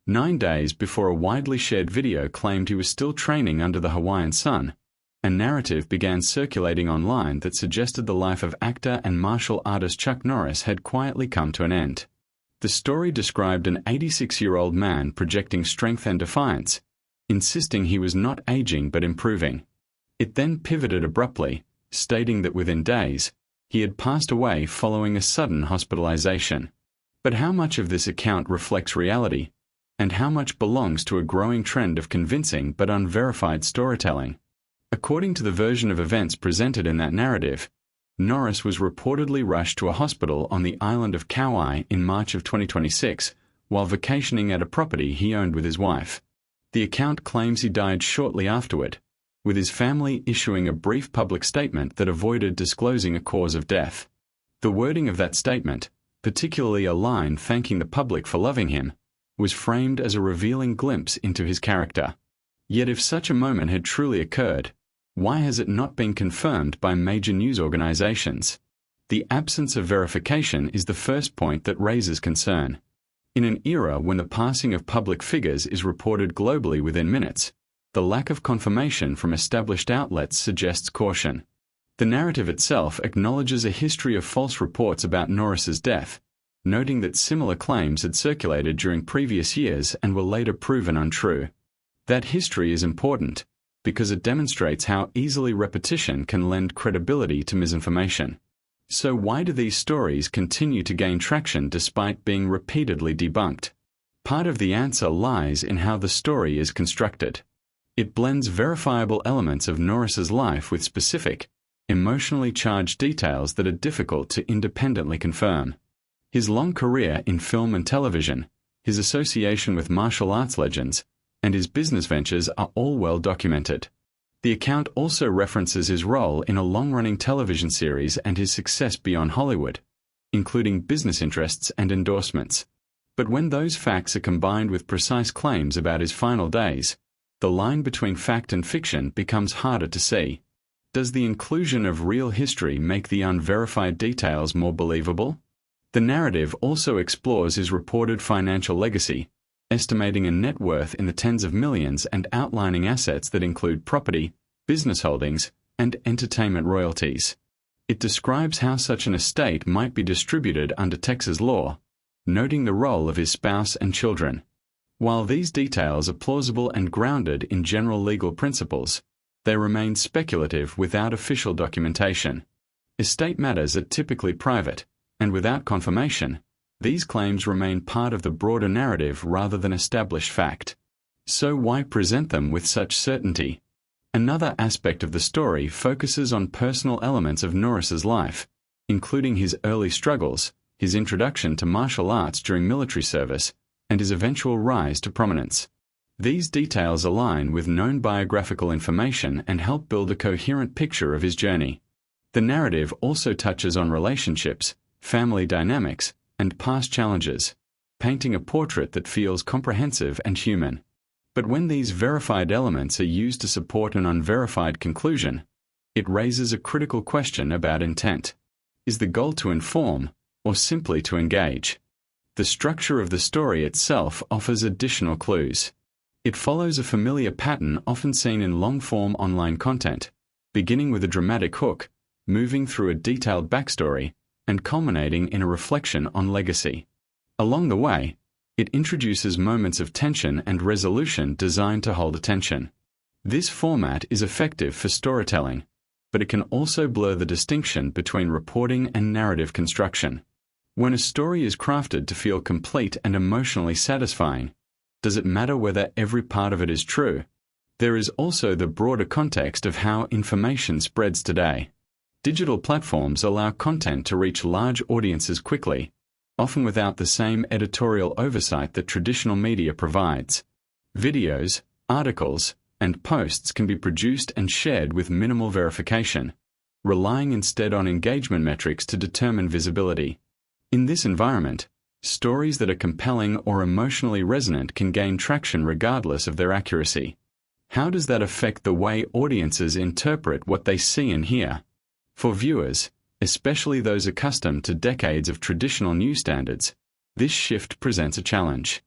9 days before a widely shared video claimed he was still training under the Hawaiian sun, a narrative began circulating online that suggested the life of actor and martial artist Chuck Norris had quietly come to an end. The story described an 86-year-old man projecting strength and defiance, insisting he was not aging but improving. It then pivoted abruptly, stating that within days, he had passed away following a sudden hospitalization. But how much of this account reflects reality, and how much belongs to a growing trend of convincing but unverified storytelling? According to the version of events presented in that narrative, Norris was reportedly rushed to a hospital on the island of Kauai in March of 2026 while vacationing at a property he owned with his wife. The account claims he died shortly afterward, with his family issuing a brief public statement that avoided disclosing a cause of death. The wording of that statement, particularly a line thanking the public for loving him, was framed as a revealing glimpse into his character. Yet if such a moment had truly occurred, why has it not been confirmed by major news organizations? The absence of verification is the first point that raises concern. In an era when the passing of public figures is reported globally within minutes, the lack of confirmation from established outlets suggests caution. The narrative itself acknowledges a history of false reports about Norris's death, noting that similar claims had circulated during previous years and were later proven untrue. That history is important because it demonstrates how easily repetition can lend credibility to misinformation. So why do these stories continue to gain traction despite being repeatedly debunked? Part of the answer lies in how the story is constructed. It blends verifiable elements of Norris's life with specific, emotionally charged details that are difficult to independently confirm. His long career in film and television, his association with martial arts legends, and his business ventures are all well documented. The account also references his role in a long-running television series and his success beyond Hollywood, including business interests and endorsements. But when those facts are combined with precise claims about his final days, the line between fact and fiction becomes harder to see. Does the inclusion of real history make the unverified details more believable? The narrative also explores his reported financial legacy, estimating a net worth in the tens of millions and outlining assets that include property, business holdings, and entertainment royalties. It describes how such an estate might be distributed under Texas law, noting the role of his spouse and children. While these details are plausible and grounded in general legal principles, they remain speculative without official documentation. Estate matters are typically private, and without confirmation, these claims remain part of the broader narrative rather than established fact. So why present them with such certainty? Another aspect of the story focuses on personal elements of Norris's life, including his early struggles, his introduction to martial arts during military service, and his eventual rise to prominence. These details align with known biographical information and help build a coherent picture of his journey. The narrative also touches on relationships, family dynamics, and past challenges, painting a portrait that feels comprehensive and human. But when these verified elements are used to support an unverified conclusion, it raises a critical question about intent. Is the goal to inform, or simply to engage? The structure of the story itself offers additional clues. It follows a familiar pattern often seen in long-form online content, beginning with a dramatic hook, moving through a detailed backstory, and culminating in a reflection on legacy. Along the way, it introduces moments of tension and resolution designed to hold attention. This format is effective for storytelling, but it can also blur the distinction between reporting and narrative construction. When a story is crafted to feel complete and emotionally satisfying, does it matter whether every part of it is true? There is also the broader context of how information spreads today. Digital platforms allow content to reach large audiences quickly, often without the same editorial oversight that traditional media provides. Videos, articles, and posts can be produced and shared with minimal verification, relying instead on engagement metrics to determine visibility. In this environment, stories that are compelling or emotionally resonant can gain traction regardless of their accuracy. How does that affect the way audiences interpret what they see and hear? For viewers, especially those accustomed to decades of traditional news standards, this shift presents a challenge.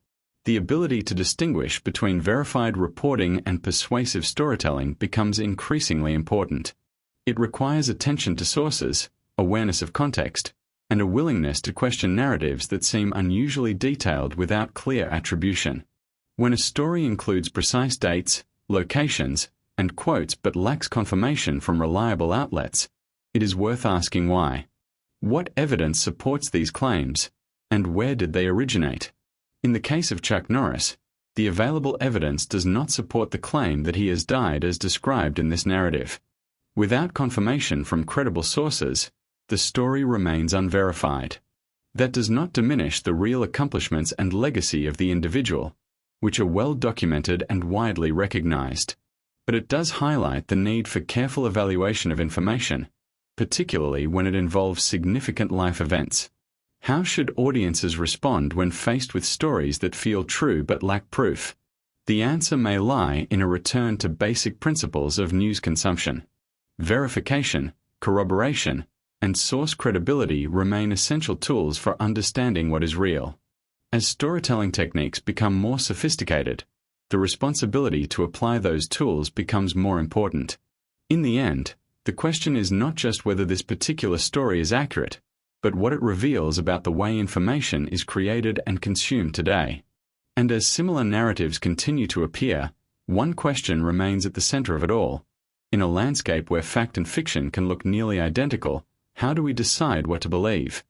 The ability to distinguish between verified reporting and persuasive storytelling becomes increasingly important. It requires attention to sources, awareness of context, and a willingness to question narratives that seem unusually detailed without clear attribution. When a story includes precise dates, locations, and quotes but lacks confirmation from reliable outlets, it is worth asking why. What evidence supports these claims, and where did they originate? In the case of Chuck Norris, the available evidence does not support the claim that he has died as described in this narrative. Without confirmation from credible sources, the story remains unverified. That does not diminish the real accomplishments and legacy of the individual, which are well documented and widely recognized. But it does highlight the need for careful evaluation of information, particularly when it involves significant life events. How should audiences respond when faced with stories that feel true but lack proof? The answer may lie in a return to basic principles of news consumption. Verification, corroboration, and source credibility remain essential tools for understanding what is real. As storytelling techniques become more sophisticated, the responsibility to apply those tools becomes more important. In the end, the question is not just whether this particular story is accurate, but what it reveals about the way information is created and consumed today. And as similar narratives continue to appear, one question remains at the center of it all. In a landscape where fact and fiction can look nearly identical, how do we decide what to believe?